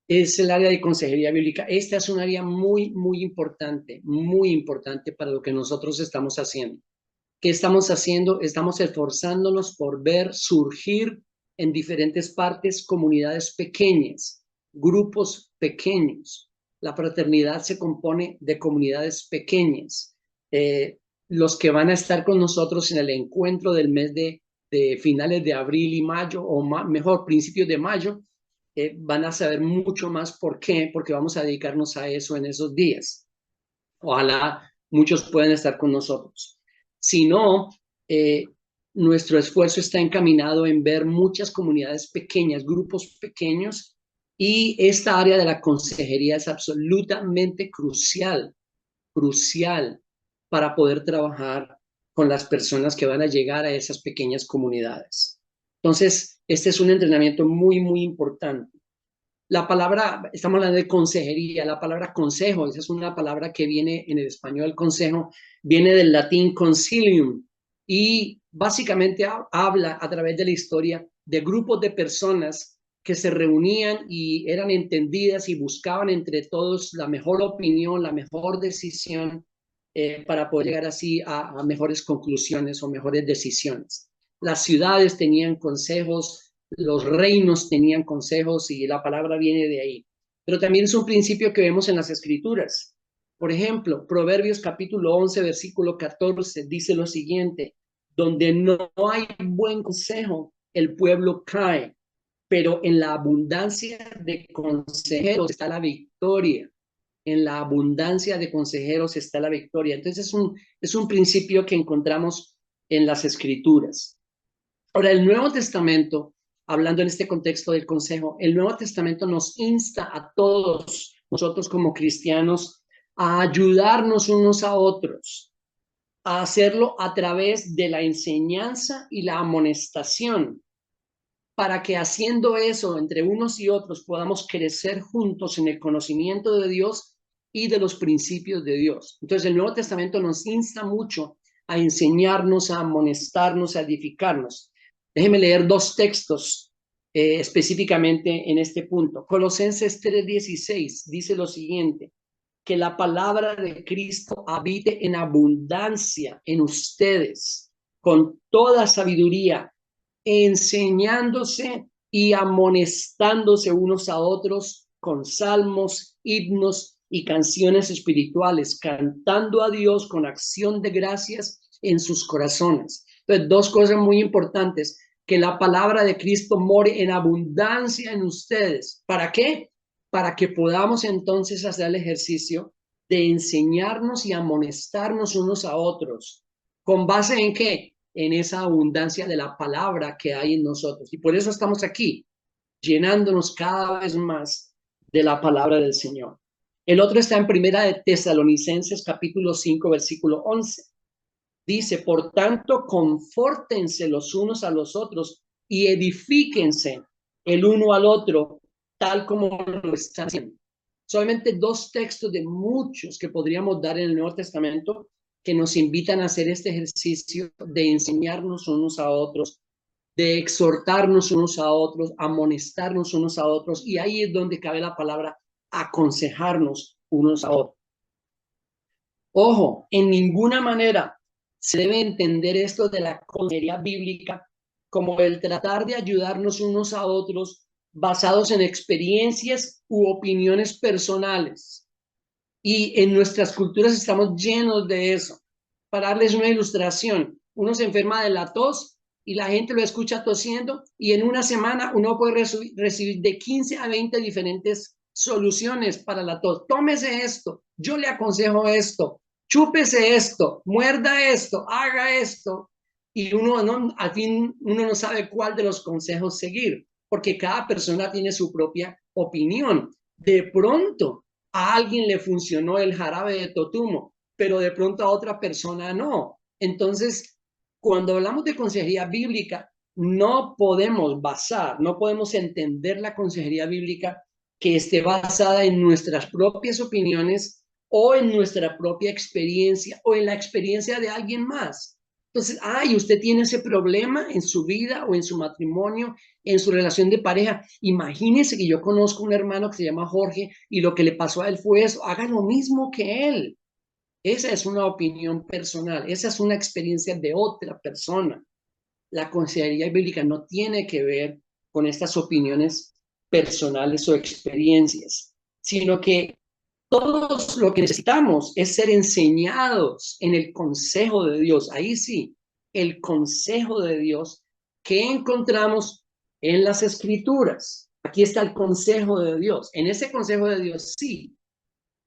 es el área de consejería bíblica. Esta es un área muy importante para lo que nosotros estamos haciendo. ¿Qué estamos haciendo? Estamos esforzándonos por ver surgir en diferentes partes comunidades pequeñas, grupos pequeños. La fraternidad se compone de comunidades pequeñas. Los que van a estar con nosotros en el encuentro del mes de finales de abril y mayo, o mejor, principios de mayo, van a saber mucho más por qué, porque vamos a dedicarnos a eso en esos días. Ojalá muchos puedan estar con nosotros. Si no, eh, nuestro esfuerzo está encaminado en ver muchas comunidades pequeñas, grupos pequeños, y esta área de la consejería es absolutamente crucial para poder trabajar con las personas que van a llegar a esas pequeñas comunidades. Entonces, este es un entrenamiento muy importante. La palabra, estamos hablando de consejería, la palabra consejo, esa es una palabra que viene en el español, consejo, viene del latín concilium y básicamente habla a través de la historia de grupos de personas que se reunían y eran entendidas y buscaban entre todos la mejor opinión, la mejor decisión para poder llegar así a mejores conclusiones o mejores decisiones. Las ciudades tenían consejos, los reinos tenían consejos y la palabra viene de ahí. Pero también es un principio que vemos en las escrituras. Por ejemplo, Proverbios capítulo 11, versículo 14 dice lo siguiente: donde no hay buen consejo, el pueblo cae, pero en la abundancia de consejeros está la victoria. En la abundancia de consejeros está la victoria. Entonces es un principio que encontramos en las escrituras. Ahora, el Nuevo Testamento, hablando en este contexto del consejo, el Nuevo Testamento nos insta a todos nosotros como cristianos a ayudarnos unos a otros, a hacerlo a través de la enseñanza y la amonestación, para que haciendo eso entre unos y otros podamos crecer juntos en el conocimiento de Dios y de los principios de Dios. Entonces el Nuevo Testamento nos insta mucho a enseñarnos, a amonestarnos, a edificarnos. Déjeme leer dos textos específicamente en este punto. Colosenses 3:16 dice lo siguiente: que la palabra de Cristo habite en abundancia en ustedes, con toda sabiduría, enseñándose y amonestándose unos a otros con salmos, himnos y canciones espirituales, cantando a Dios con acción de gracias en sus corazones. Entonces, dos cosas muy importantes: que la palabra de Cristo more en abundancia en ustedes. ¿Para qué? Para que podamos entonces hacer el ejercicio de enseñarnos y amonestarnos unos a otros. ¿Con base en qué? En esa abundancia de la palabra que hay en nosotros. Y por eso estamos aquí, llenándonos cada vez más de la palabra del Señor. El otro está en Primera de Tesalonicenses capítulo 5 versículo 11. Dice: por tanto, confórtense los unos a los otros y edifíquense el uno al otro, tal como lo están haciendo. Solamente dos textos de muchos que podríamos dar en el Nuevo Testamento que nos invitan a hacer este ejercicio de enseñarnos unos a otros, de exhortarnos unos a otros, amonestarnos unos a otros, y ahí es donde cabe la palabra aconsejarnos unos a otros. Ojo, en ninguna manera se debe entender esto de la consejería bíblica como el tratar de ayudarnos unos a otros basados en experiencias u opiniones personales. Y en nuestras culturas estamos llenos de eso. Para darles una ilustración, uno se enferma de la tos y la gente lo escucha tosiendo y en una semana uno puede recibir de 15 a 20 diferentes soluciones para la tos. Tómese esto, yo le aconsejo esto, chúpese esto, muerda esto, haga esto. Y uno no, al fin uno no sabe cuál de los consejos seguir, porque cada persona tiene su propia opinión. De pronto, a alguien le funcionó el jarabe de totumo, pero de pronto a otra persona no. Entonces, cuando hablamos de consejería bíblica, no podemos entender la consejería bíblica que esté basada en nuestras propias opiniones o en nuestra propia experiencia o en la experiencia de alguien más. Entonces, ay, usted tiene ese problema en su vida o en su matrimonio, en su relación de pareja. Imagínese que yo conozco un hermano que se llama Jorge y lo que le pasó a él fue eso. Haga lo mismo que él. Esa es una opinión personal. Esa es una experiencia de otra persona. La consejería bíblica no tiene que ver con estas opiniones personales o experiencias, sino que todos lo que necesitamos es ser enseñados en el consejo de Dios. Ahí sí, el consejo de Dios que encontramos en las escrituras. Aquí está el consejo de Dios. En ese consejo de Dios sí.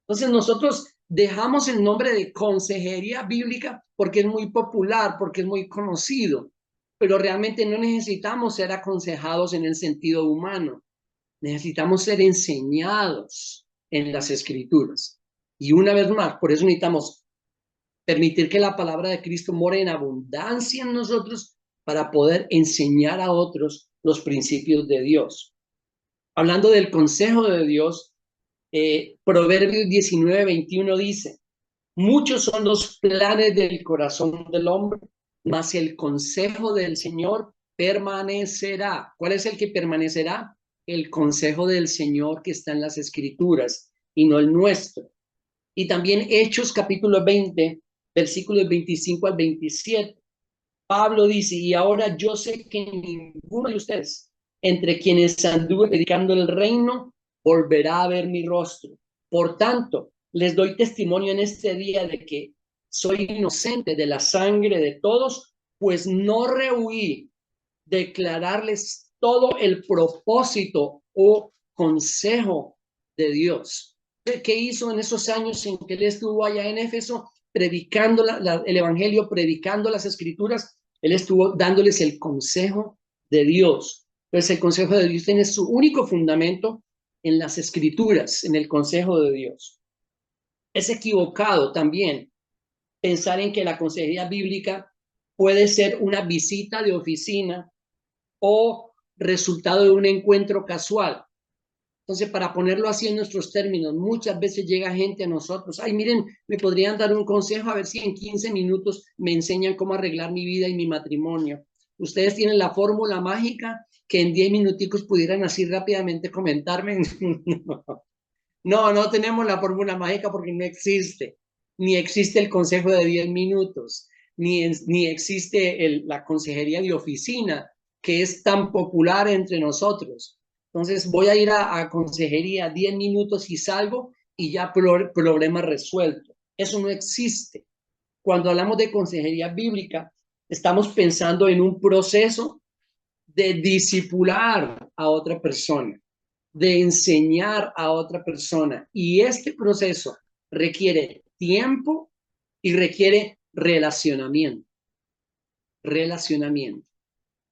Entonces nosotros dejamos el nombre de consejería bíblica porque es muy popular, porque es muy conocido, pero realmente no necesitamos ser aconsejados en el sentido humano. Necesitamos ser enseñados en las escrituras. Y una vez más, por eso necesitamos permitir que la palabra de Cristo more en abundancia en nosotros para poder enseñar a otros los principios de Dios. Hablando del consejo de Dios, Proverbios 19:21 dice, muchos son los planes del corazón del hombre, mas el consejo del Señor permanecerá. ¿Cuál es el que permanecerá? El consejo del Señor que está en las Escrituras y no el nuestro. Y también Hechos capítulo 20, versículos 25 al 27. Pablo dice, y ahora yo sé que ninguno de ustedes, entre quienes anduve predicando el reino, volverá a ver mi rostro. Por tanto, les doy testimonio en este día de que soy inocente de la sangre de todos, pues no rehuí declararles todo el propósito o consejo de Dios. ¿Qué hizo en esos años en que él estuvo allá en Éfeso, predicando el Evangelio, predicando las Escrituras? Él estuvo dándoles el consejo de Dios. Entonces el consejo de Dios tiene su único fundamento en las Escrituras, en el consejo de Dios. Es equivocado también pensar en que la consejería bíblica puede ser una visita de oficina o resultado de un encuentro casual. Entonces, para ponerlo así en nuestros términos, muchas veces llega gente a nosotros, ay, miren, me podrían dar un consejo a ver si en 15 minutos me enseñan cómo arreglar mi vida y mi matrimonio. Ustedes tienen la fórmula mágica que en 10 minuticos pudieran así rápidamente comentarme. No, no tenemos la fórmula mágica porque no existe. Ni existe el consejo de 10 minutos, ni existe la consejería de oficina, que es tan popular entre nosotros. Entonces voy a ir a consejería 10 minutos y salgo y ya problema resuelto. Eso no existe. Cuando hablamos de consejería bíblica, estamos pensando en un proceso de discipular a otra persona, de enseñar a otra persona. Y este proceso requiere tiempo y requiere relacionamiento. Relacionamiento.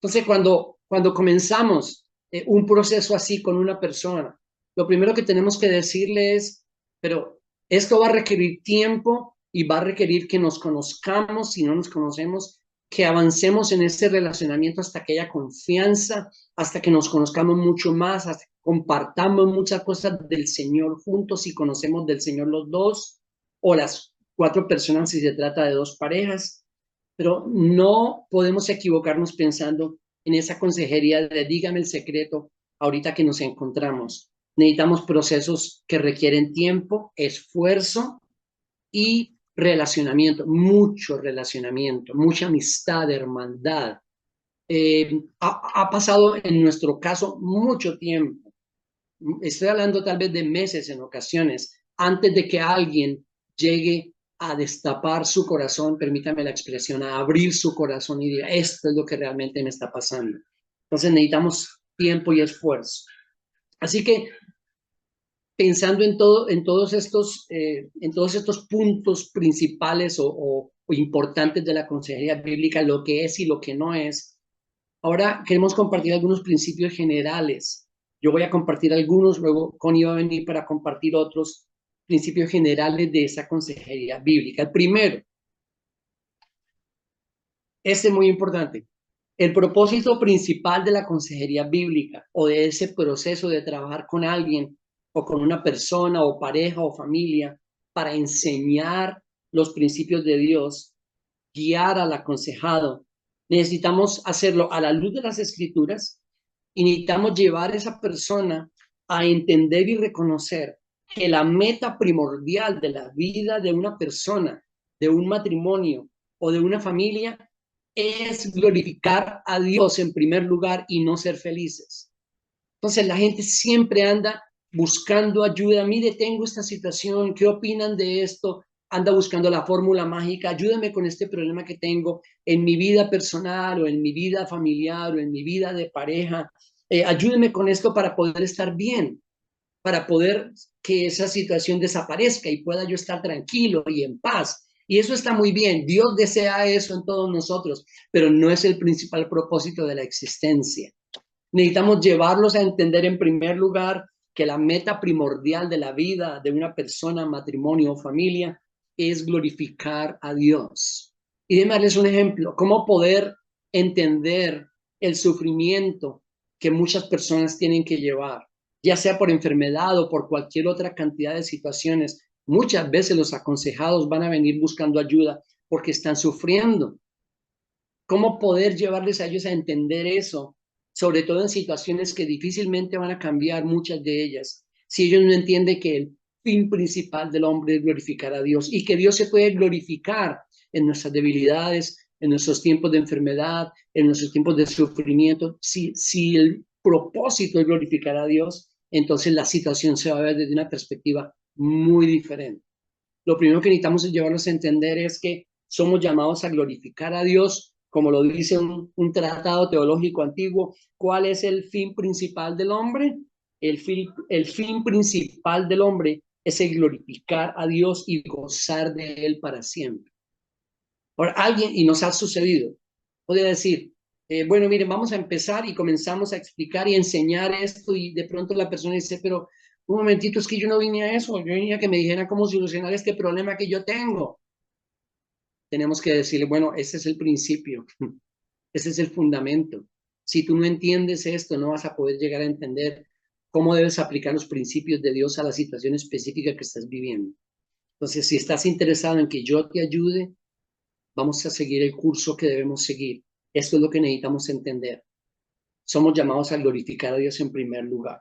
Entonces, cuando comenzamos un proceso así con una persona, lo primero que tenemos que decirle es, pero esto va a requerir tiempo y va a requerir que nos conozcamos, si no nos conocemos, que avancemos en ese relacionamiento hasta que haya confianza, hasta que nos conozcamos mucho más, hasta que compartamos muchas cosas del Señor juntos y conocemos del Señor los dos o las cuatro personas si se trata de dos parejas. Pero no podemos equivocarnos pensando en esa consejería de dígame el secreto ahorita que nos encontramos. Necesitamos procesos que requieren tiempo, esfuerzo y relacionamiento, mucha amistad, hermandad. Ha pasado en nuestro caso mucho tiempo. Estoy hablando tal vez de meses en ocasiones, antes de que alguien llegue a destapar su corazón, permítame la expresión, a abrir su corazón y diga, esto es lo que realmente me está pasando. Entonces necesitamos tiempo y esfuerzo. Así que pensando en todos estos puntos principales o importantes de la consejería bíblica, lo que es y lo que no es, ahora queremos compartir algunos principios generales. Yo voy a compartir algunos, luego Connie va a venir para compartir otros principios generales de esa consejería bíblica. El primero, este es muy importante. El propósito principal de la consejería bíblica o de ese proceso de trabajar con alguien o con una persona o pareja o familia para enseñar los principios de Dios guiar al aconsejado, necesitamos hacerlo a la luz de las Escrituras y necesitamos llevar a esa persona a entender y reconocer que la meta primordial de la vida de una persona, de un matrimonio o de una familia es glorificar a Dios en primer lugar y no ser felices. Entonces la gente siempre anda buscando ayuda. Mire, tengo esta situación, ¿qué opinan de esto? Anda buscando la fórmula mágica, ayúdame con este problema que tengo en mi vida personal o en mi vida familiar o en mi vida de pareja. Ayúdeme con esto para poder estar bien, para poder que esa situación desaparezca y pueda yo estar tranquilo y en paz. Y eso está muy bien. Dios desea eso en todos nosotros, pero no es el principal propósito de la existencia. Necesitamos llevarlos a entender en primer lugar que la meta primordial de la vida de una persona, matrimonio o familia es glorificar a Dios. Y déjenme darles un ejemplo, cómo poder entender el sufrimiento que muchas personas tienen que llevar, ya sea por enfermedad o por cualquier otra cantidad de situaciones. Muchas veces los aconsejados van a venir buscando ayuda porque están sufriendo. ¿Cómo poder llevarles a ellos a entender eso? Sobre todo en situaciones que difícilmente van a cambiar, muchas de ellas, si ellos no entienden que el fin principal del hombre es glorificar a Dios y que Dios se puede glorificar en nuestras debilidades, en nuestros tiempos de enfermedad, en nuestros tiempos de sufrimiento. Si el propósito es glorificar a Dios, entonces la situación se va a ver desde una perspectiva muy diferente. Lo primero que necesitamos llevarnos a entender es que somos llamados a glorificar a Dios, como lo dice un tratado teológico antiguo. ¿Cuál es el fin principal del hombre? El fin principal del hombre es el glorificar a Dios y gozar de Él para siempre. Ahora, alguien, y nos ha sucedido, puede decir, bueno, miren, vamos a empezar y comenzamos a explicar y enseñar esto y de pronto la persona dice, pero un momentito, es que yo no vine a eso, yo vine a que me dijeran cómo solucionar este problema que yo tengo. Tenemos que decirle, bueno, ese es el principio, ese es el fundamento. Si tú no entiendes esto, no vas a poder llegar a entender cómo debes aplicar los principios de Dios a la situación específica que estás viviendo. Entonces, si estás interesado en que yo te ayude, vamos a seguir el curso que debemos seguir. Esto es lo que necesitamos entender. Somos llamados a glorificar a Dios en primer lugar.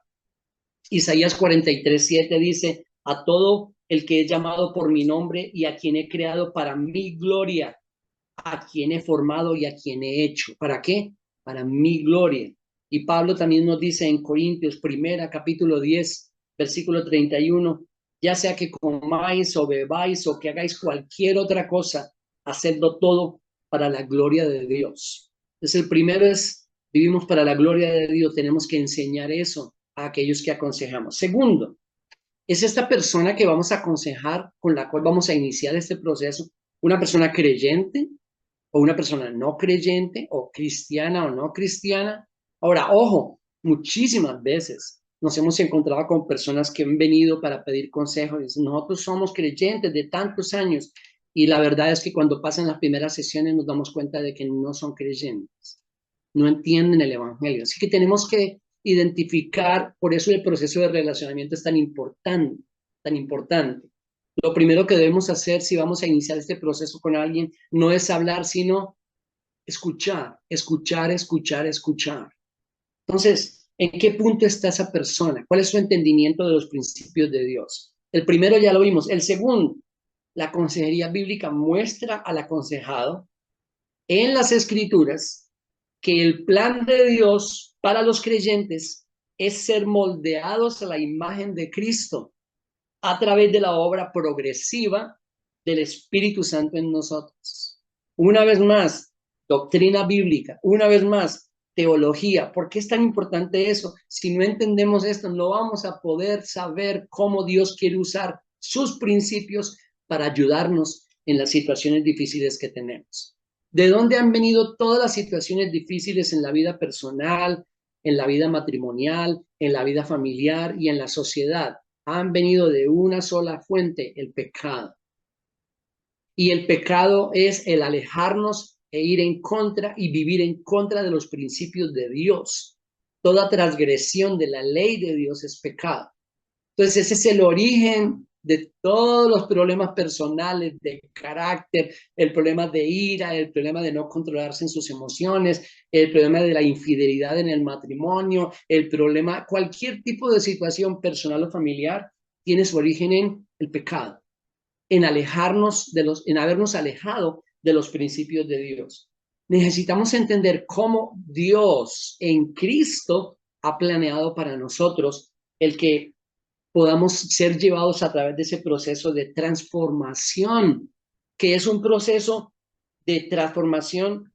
Isaías 43:7 dice, a todo el que es llamado por mi nombre y a quien he creado para mi gloria, a quien he formado y a quien he hecho. ¿Para qué? Para mi gloria. Y Pablo también nos dice en Corintios, capítulo 10, versículo 31, ya sea que comáis o bebáis o que hagáis cualquier otra cosa, hacedlo todo para la gloria de Dios. Entonces el primero es, vivimos para la gloria de Dios, tenemos que enseñar eso a aquellos que aconsejamos. Segundo, es esta persona que vamos a aconsejar, con la cual vamos a iniciar este proceso, una persona creyente o una persona no creyente o cristiana o no cristiana. Ahora, ojo, muchísimas veces nos hemos encontrado con personas que han venido para pedir consejos y dicen, nosotros somos creyentes de tantos años y la verdad es que cuando pasan las primeras sesiones nos damos cuenta de que no son creyentes, no entienden el evangelio. Así que tenemos que identificar, por eso el proceso de relacionamiento es tan importante, tan importante. Lo primero que debemos hacer si vamos a iniciar este proceso con alguien no es hablar, sino escuchar, escuchar, escuchar, escuchar. Entonces, ¿en qué punto está esa persona? ¿Cuál es su entendimiento de los principios de Dios? El primero ya lo vimos. El segundo, la consejería bíblica muestra al aconsejado en las escrituras que el plan de Dios para los creyentes es ser moldeados a la imagen de Cristo a través de la obra progresiva del Espíritu Santo en nosotros. Una vez más, doctrina bíblica, una vez más, teología. ¿Por qué es tan importante eso? Si no entendemos esto, no vamos a poder saber cómo Dios quiere usar sus principios para ayudarnos en las situaciones difíciles que tenemos. ¿De dónde han venido todas las situaciones difíciles en la vida personal, en la vida matrimonial, en la vida familiar y en la sociedad? Han venido de una sola fuente, el pecado. Y el pecado es el alejarnos e ir en contra y vivir en contra de los principios de Dios. Toda transgresión de la ley de Dios es pecado. Entonces ese es el origen de todos los problemas personales, de carácter, el problema de ira, el problema de no controlarse en sus emociones, el problema de la infidelidad en el matrimonio, el problema, cualquier tipo de situación personal o familiar tiene su origen en el pecado, en en habernos alejado de los principios de Dios. Necesitamos entender cómo Dios en Cristo ha planeado para nosotros el que podamos ser llevados a través de ese proceso de transformación, que es un proceso de transformación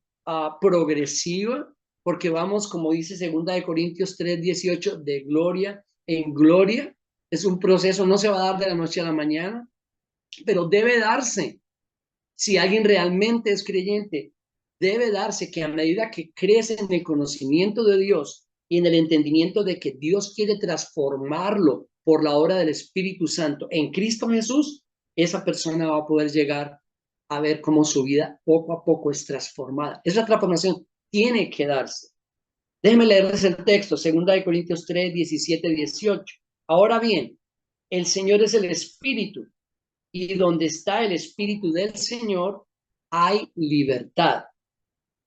progresiva, porque vamos, como dice 2 Corintios 3:18, de gloria en gloria. Es un proceso, no se va a dar de la noche a la mañana, pero debe darse. Si alguien realmente es creyente, debe darse que a medida que crece en el conocimiento de Dios y en el entendimiento de que Dios quiere transformarlo por la obra del Espíritu Santo en Cristo Jesús, esa persona va a poder llegar a ver cómo su vida poco a poco es transformada. Esa transformación tiene que darse. Déjenme leerles el texto, 2 Corintios 3:17-18. Ahora bien, el Señor es el Espíritu, y donde está el Espíritu del Señor, hay libertad.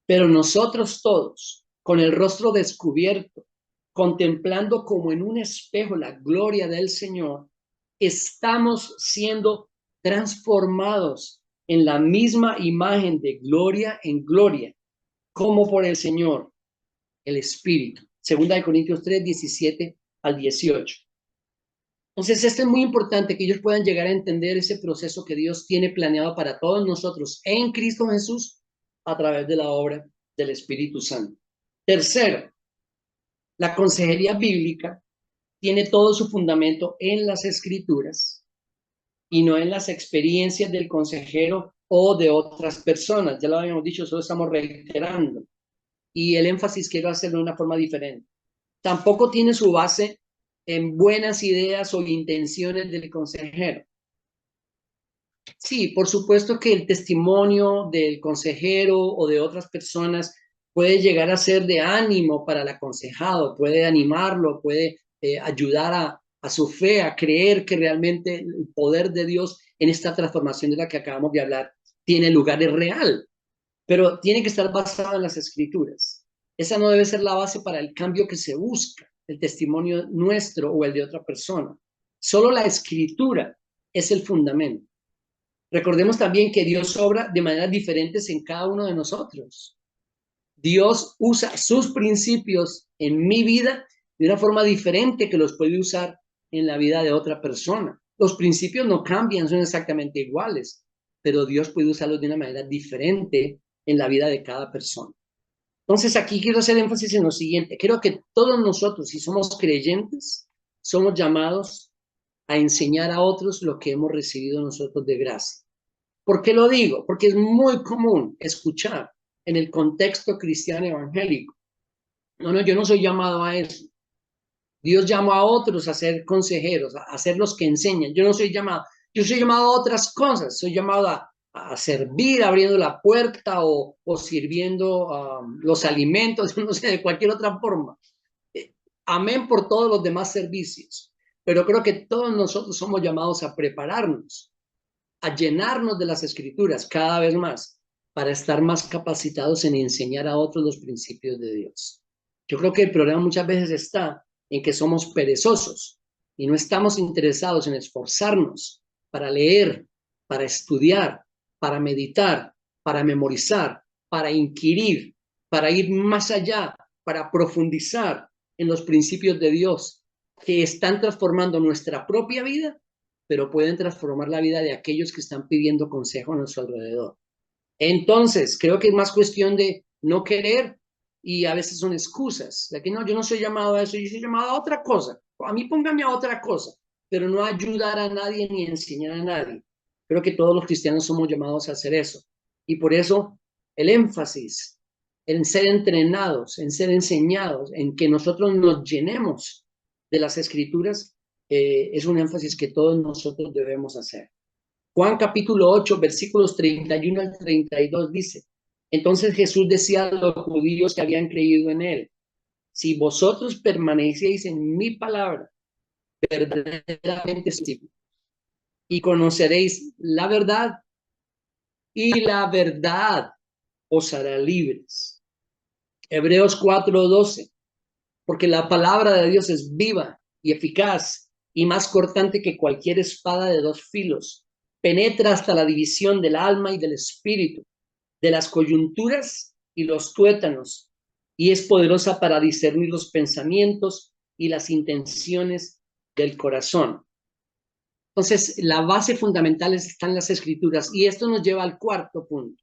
Pero nosotros todos, con el rostro descubierto, contemplando como en un espejo la gloria del Señor, estamos siendo transformados en la misma imagen de gloria en gloria, como por el Señor, el Espíritu. 2 Corintios 3:17-18. Entonces, esto es muy importante, que ellos puedan llegar a entender ese proceso que Dios tiene planeado para todos nosotros en Cristo Jesús a través de la obra del Espíritu Santo. Tercero, la consejería bíblica tiene todo su fundamento en las Escrituras y no en las experiencias del consejero o de otras personas. Ya lo habíamos dicho, solo estamos reiterando. Y el énfasis quiero hacerlo de una forma diferente. Tampoco tiene su base en buenas ideas o intenciones del consejero. Sí, por supuesto que el testimonio del consejero o de otras personas puede llegar a ser de ánimo para el aconsejado, puede animarlo, puede ayudar a su fe, a creer que realmente el poder de Dios en esta transformación de la que acabamos de hablar tiene lugar, es real, pero tiene que estar basado en las Escrituras. Esa no debe ser la base para el cambio que se busca, el testimonio nuestro o el de otra persona. Solo la Escritura es el fundamento. Recordemos también que Dios obra de maneras diferentes en cada uno de nosotros. Dios usa sus principios en mi vida de una forma diferente que los puede usar en la vida de otra persona. Los principios no cambian, son exactamente iguales, pero Dios puede usarlos de una manera diferente en la vida de cada persona. Entonces, aquí quiero hacer énfasis en lo siguiente. Creo que todos nosotros, si somos creyentes, somos llamados a enseñar a otros lo que hemos recibido nosotros de gracia. ¿Por qué lo digo? Porque es muy común escuchar en el contexto cristiano evangélico: no, yo no soy llamado a eso. Dios llama a otros a ser consejeros, a ser los que enseñan. Yo no soy llamado, yo soy llamado a otras cosas. Soy llamado a servir, abriendo la puerta o sirviendo los alimentos, no sé, de cualquier otra forma. Amén por todos los demás servicios. Pero creo que todos nosotros somos llamados a prepararnos, a llenarnos de las Escrituras cada vez más para estar más capacitados en enseñar a otros los principios de Dios. Yo creo que el problema muchas veces está en que somos perezosos y no estamos interesados en esforzarnos para leer, para estudiar, para meditar, para memorizar, para inquirir, para ir más allá, para profundizar en los principios de Dios que están transformando nuestra propia vida, pero pueden transformar la vida de aquellos que están pidiendo consejo a nuestro alrededor. Entonces, creo que es más cuestión de no querer, y a veces son excusas, de que no, yo no soy llamado a eso, yo soy llamado a otra cosa. A mí póngame a otra cosa, pero no ayudar a nadie ni enseñar a nadie. Creo que todos los cristianos somos llamados a hacer eso. Y por eso el énfasis en ser entrenados, en ser enseñados, en que nosotros nos llenemos de las Escrituras, es un énfasis que todos nosotros debemos hacer. Juan capítulo 8, versículos 31 al 32 dice: entonces Jesús decía a los judíos que habían creído en él: si vosotros permanecéis en mi palabra, verdaderamente sí, y conoceréis la verdad, y la verdad os hará libres. Hebreos 4:12, porque la palabra de Dios es viva y eficaz y más cortante que cualquier espada de dos filos. Penetra hasta la división del alma y del espíritu, de las coyunturas y los tuétanos, y es poderosa para discernir los pensamientos y las intenciones del corazón. Entonces, la base fundamental está en las escrituras, y esto nos lleva al cuarto punto.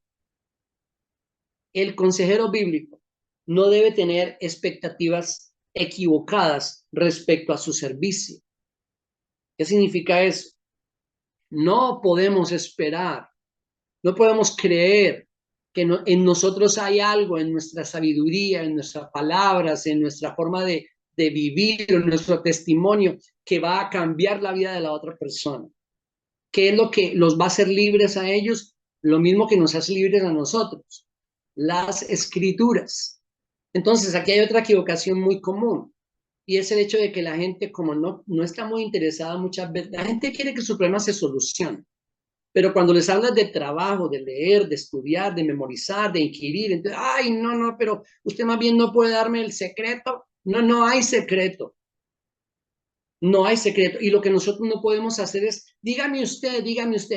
El consejero bíblico no debe tener expectativas equivocadas respecto a su servicio. ¿Qué significa eso? No podemos esperar, no podemos creer que en nosotros hay algo, en nuestra sabiduría, en nuestras palabras, en nuestra forma de vivir, en nuestro testimonio, que va a cambiar la vida de la otra persona. ¿Qué es lo que los va a hacer libres a ellos? Lo mismo que nos hace libres a nosotros, las escrituras. Entonces, aquí hay otra equivocación muy común, y es el hecho de que la gente, como no está muy interesada muchas veces, la gente quiere que su problema se solucione, pero cuando les hablas de trabajo, de leer, de estudiar, de memorizar, de inquirir, entonces, ay, no, pero usted más bien no puede darme el secreto. No, no hay secreto. No hay secreto. Y lo que nosotros no podemos hacer es, dígame usted,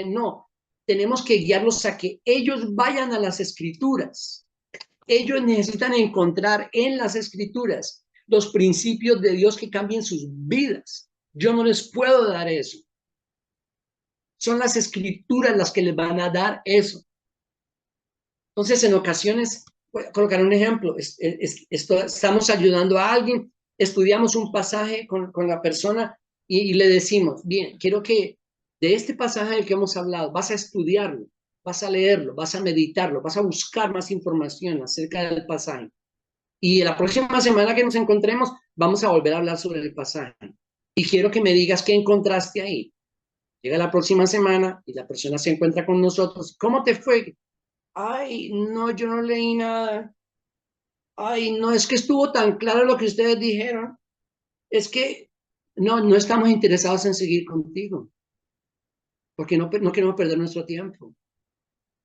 no. Tenemos que guiarlos a que ellos vayan a las escrituras. Ellos necesitan encontrar en las escrituras los principios de Dios que cambien sus vidas. Yo no les puedo dar eso. Son las escrituras las que les van a dar eso. Entonces, en ocasiones, voy a colocar un ejemplo, estamos ayudando a alguien, estudiamos un pasaje con la persona y le decimos, bien, quiero que de este pasaje del que hemos hablado, vas a estudiarlo, vas a leerlo, vas a meditarlo, vas a buscar más información acerca del pasaje. Y la próxima semana que nos encontremos, vamos a volver a hablar sobre el pasaje. Y quiero que me digas qué encontraste ahí. Llega la próxima semana y la persona se encuentra con nosotros. ¿Cómo te fue? Ay, no, yo no leí nada. Ay, no, es que estuvo tan claro lo que ustedes dijeron. Es que no estamos interesados en seguir contigo, porque no queremos perder nuestro tiempo.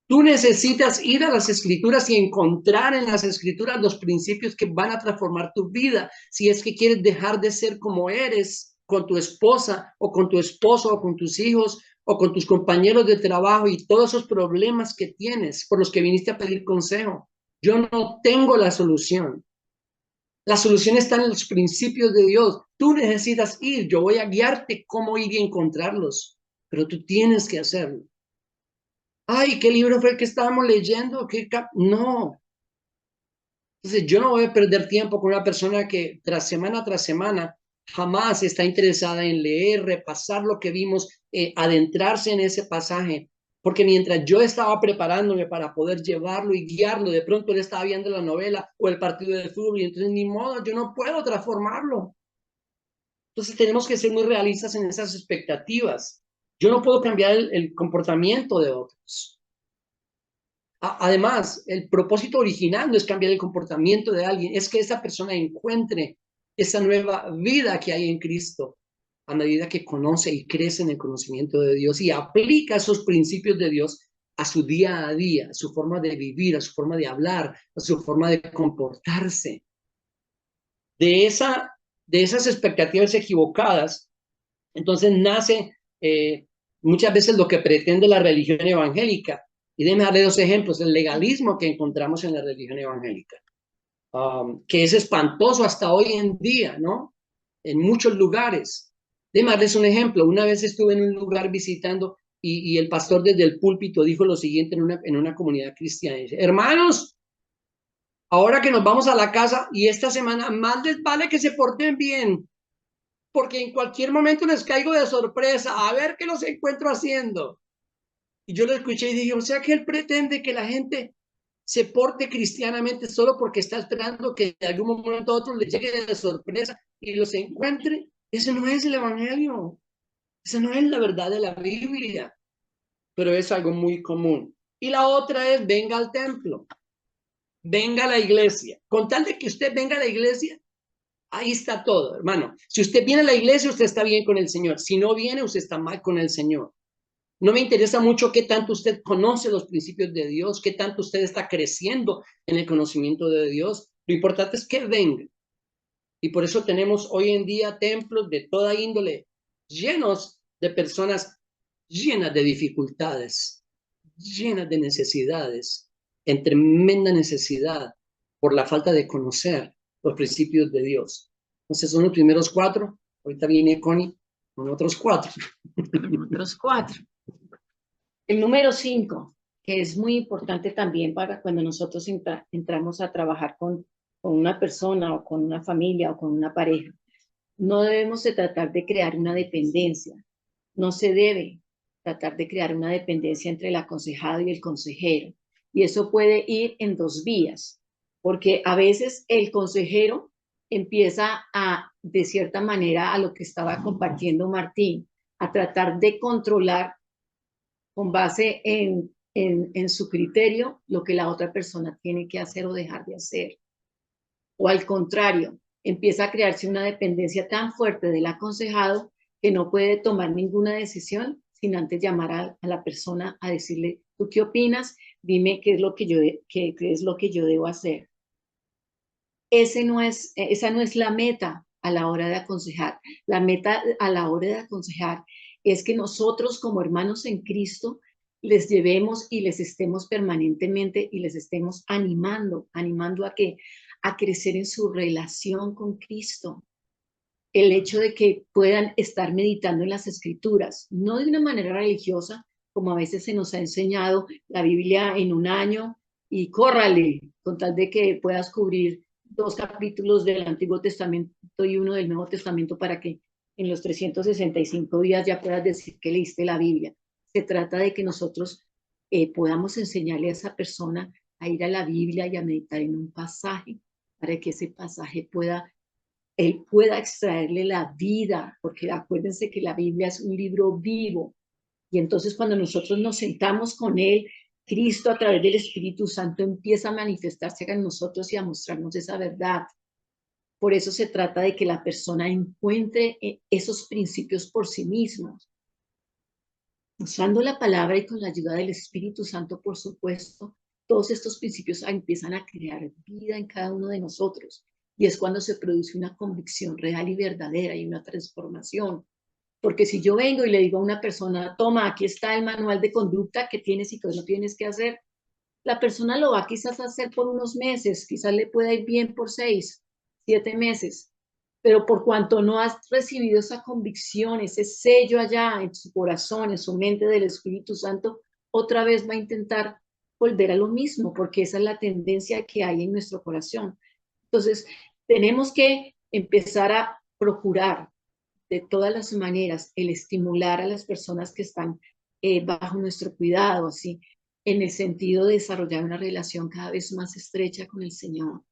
Tú necesitas ir a las escrituras y encontrar en las escrituras los principios que van a transformar tu vida. Si es que quieres dejar de ser como eres con tu esposa o con tu esposo o con tus hijos o con tus compañeros de trabajo y todos esos problemas que tienes por los que viniste a pedir consejo. Yo no tengo la solución. La solución está en los principios de Dios. Tú necesitas ir. Yo voy a guiarte cómo ir y encontrarlos, pero tú tienes que hacerlo. Ay, ¿qué libro fue el que estábamos leyendo? No. Entonces, yo no voy a perder tiempo con una persona que tras semana jamás está interesada en leer, repasar lo que vimos, adentrarse en ese pasaje. Porque mientras yo estaba preparándome para poder llevarlo y guiarlo, de pronto él estaba viendo la novela o el partido de fútbol y entonces ni modo, yo no puedo transformarlo. Entonces tenemos que ser muy realistas en esas expectativas. Yo no puedo cambiar el comportamiento de otros. Además, el propósito original no es cambiar el comportamiento de alguien, es que esa persona encuentre esa nueva vida que hay en Cristo a medida que conoce y crece en el conocimiento de Dios y aplica esos principios de Dios a su día a día, a su forma de vivir, a su forma de hablar, a su forma de comportarse. De, de esas expectativas equivocadas, entonces nace muchas veces lo que pretende la religión evangélica. Y déjenme darle dos ejemplos. El legalismo que encontramos en la religión evangélica, que es espantoso hasta hoy en día, ¿no? En muchos lugares. Déjenme darles un ejemplo. Una vez estuve en un lugar visitando y el pastor desde el púlpito dijo lo siguiente en una comunidad cristiana. Dice, hermanos, ahora que nos vamos a la casa y esta semana más les vale que se porten bien, porque en cualquier momento les caigo de sorpresa, a ver qué los encuentro haciendo. Y yo lo escuché y dije, o sea que él pretende que la gente se porte cristianamente solo porque está esperando que de algún momento a otro les llegue de sorpresa y los encuentre. Eso no es el evangelio, esa no es la verdad de la Biblia, pero es algo muy común. Y la otra es, venga al templo, venga a la iglesia. Con tal de que usted venga a la iglesia, ahí está todo, hermano. Si usted viene a la iglesia, usted está bien con el Señor. Si no viene, usted está mal con el Señor. No me interesa mucho qué tanto usted conoce los principios de Dios, qué tanto usted está creciendo en el conocimiento de Dios. Lo importante es que venga. Y por eso tenemos hoy en día templos de toda índole llenos de personas llenas de dificultades, llenas de necesidades, en tremenda necesidad por la falta de conocer los principios de Dios. Entonces son los primeros 4. Ahorita viene Connie con otros 4. Otros 4. El número 5, que es muy importante también para cuando nosotros entramos a trabajar con una persona o con una familia o con una pareja. No debemos de tratar de crear una dependencia. No se debe tratar de crear una dependencia entre el aconsejado y el consejero. Y eso puede ir en 2 vías, porque a veces el consejero empieza a, de cierta manera, a lo que estaba compartiendo Martín, a tratar de controlar con base en su criterio lo que la otra persona tiene que hacer o dejar de hacer. O al contrario, empieza a crearse una dependencia tan fuerte del aconsejado que no puede tomar ninguna decisión sin antes llamar a la persona a decirle, ¿tú qué opinas? Dime qué es lo que qué es lo que yo debo hacer. Esa no es la meta a la hora de aconsejar. La meta a la hora de aconsejar es que nosotros como hermanos en Cristo les llevemos y les estemos permanentemente y les estemos animando a crecer en su relación con Cristo. El hecho de que puedan estar meditando en las escrituras, no de una manera religiosa, como a veces se nos ha enseñado la Biblia en un año y córrale, con tal de que puedas cubrir 2 capítulos del Antiguo Testamento y uno del Nuevo Testamento para que en los 365 días ya puedas decir que leíste la Biblia. Se trata de que nosotros podamos enseñarle a esa persona a ir a la Biblia y a meditar en un pasaje para que ese pasaje él pueda extraerle la vida, porque acuérdense que la Biblia es un libro vivo. Y entonces cuando nosotros nos sentamos con él, Cristo a través del Espíritu Santo empieza a manifestarse en nosotros y a mostrarnos esa verdad. Por eso se trata de que la persona encuentre esos principios por sí mismos. Usando la palabra y con la ayuda del Espíritu Santo, por supuesto, todos estos principios empiezan a crear vida en cada uno de nosotros. Y es cuando se produce una convicción real y verdadera y una transformación. Porque si yo vengo y le digo a una persona, toma, aquí está el manual de conducta que tienes y que no tienes que hacer, la persona lo va quizás a hacer por unos meses, quizás le pueda ir bien por 6, 7 meses, pero por cuanto no has recibido esa convicción, ese sello allá en su corazón, en su mente del Espíritu Santo, otra vez va a intentar volver a lo mismo, porque esa es la tendencia que hay en nuestro corazón. Entonces, tenemos que empezar a procurar de todas las maneras el estimular a las personas que están bajo nuestro cuidado, así, en el sentido de desarrollar una relación cada vez más estrecha con el Señor,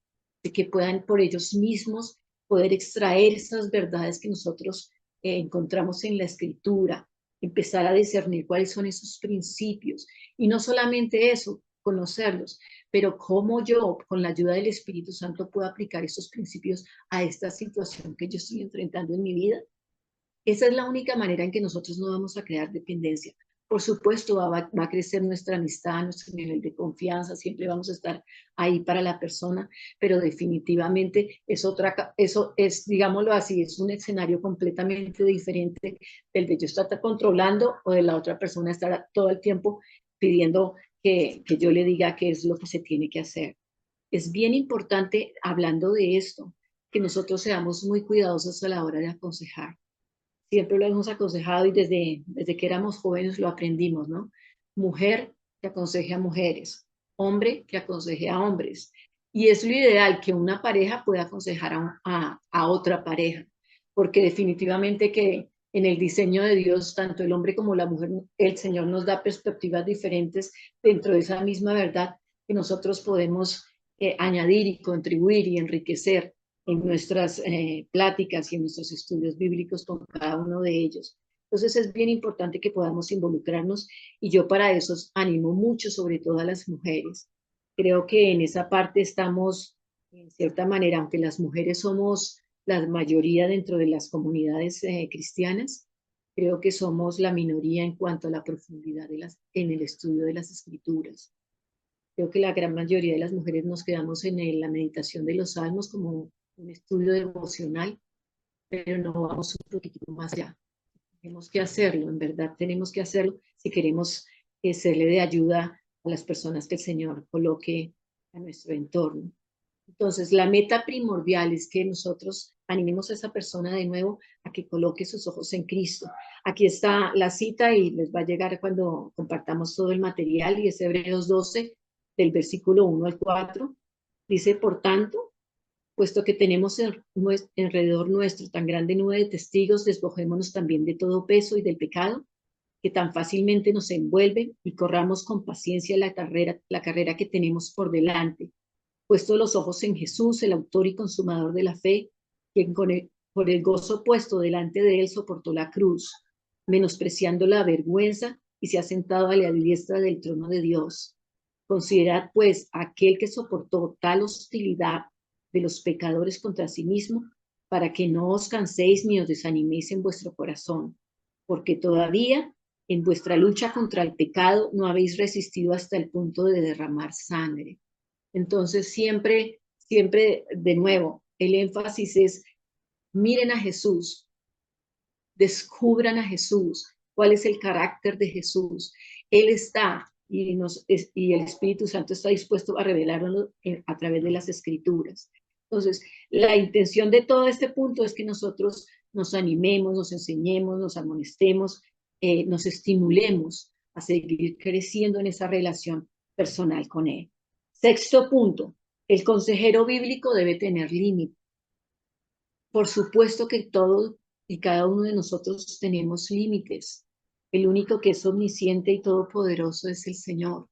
de que puedan por ellos mismos poder extraer esas verdades que nosotros encontramos en la Escritura, empezar a discernir cuáles son esos principios, y no solamente eso, conocerlos, pero cómo yo, con la ayuda del Espíritu Santo, puedo aplicar esos principios a esta situación que yo estoy enfrentando en mi vida. Esa es la única manera en que nosotros no vamos a crear dependencia. Por supuesto, va a crecer nuestra amistad, nuestro nivel de confianza, siempre vamos a estar ahí para la persona, pero definitivamente eso es, digámoslo así, es un escenario completamente diferente del de yo estar controlando o de la otra persona estar todo el tiempo pidiendo que yo le diga qué es lo que se tiene que hacer. Es bien importante, hablando de esto, que nosotros seamos muy cuidadosos a la hora de aconsejar. Siempre lo hemos aconsejado y desde que éramos jóvenes lo aprendimos, ¿no? Mujer que aconseje a mujeres, hombre que aconseje a hombres. Y es lo ideal que una pareja pueda aconsejar a otra pareja, porque definitivamente que en el diseño de Dios, tanto el hombre como la mujer, el Señor nos da perspectivas diferentes dentro de esa misma verdad que nosotros podemos añadir y contribuir y enriquecer en nuestras pláticas y en nuestros estudios bíblicos con cada uno de ellos. Entonces es bien importante que podamos involucrarnos y yo para eso animo mucho, sobre todo a las mujeres. Creo que en esa parte estamos, en cierta manera, aunque las mujeres somos la mayoría dentro de las comunidades cristianas, Creo que somos la minoría en cuanto a la profundidad en el estudio de las escrituras. Creo que la gran mayoría de las mujeres nos quedamos en la meditación de los salmos como un estudio devocional, pero no vamos un poquito más allá. Tenemos que hacerlo, en verdad tenemos que hacerlo si queremos serle de ayuda a las personas que el Señor coloque a nuestro entorno. Entonces, la meta primordial es que nosotros animemos a esa persona de nuevo a que coloque sus ojos en Cristo. Aquí está la cita y les va a llegar cuando compartamos todo el material, y es Hebreos 12, del versículo 1 al 4. Dice, por tanto, puesto que tenemos alrededor nuestro tan grande nube de testigos, despojémonos también de todo peso y del pecado que tan fácilmente nos envuelve, y corramos con paciencia la carrera que tenemos por delante, puesto los ojos en Jesús, el autor y consumador de la fe, quien por el gozo puesto delante de él soportó la cruz, menospreciando la vergüenza, y se ha sentado a la diestra del trono de Dios. Considerad, pues, a aquel que soportó tal hostilidad de los pecadores contra sí mismo, para que no os canséis ni os desaniméis en vuestro corazón, porque todavía en vuestra lucha contra el pecado no habéis resistido hasta el punto de derramar sangre. Entonces, siempre, de nuevo, el énfasis es, miren a Jesús, descubran a Jesús, cuál es el carácter de Jesús. Él está y el Espíritu Santo está dispuesto a revelarlo a través de las Escrituras. Entonces, la intención de todo este punto es que nosotros nos animemos, nos enseñemos, nos amonestemos, nos estimulemos a seguir creciendo en esa relación personal con Él. Sexto punto, el consejero bíblico debe tener límite. Por supuesto que todos y cada uno de nosotros tenemos límites. El único que es omnisciente y todopoderoso es el Señor.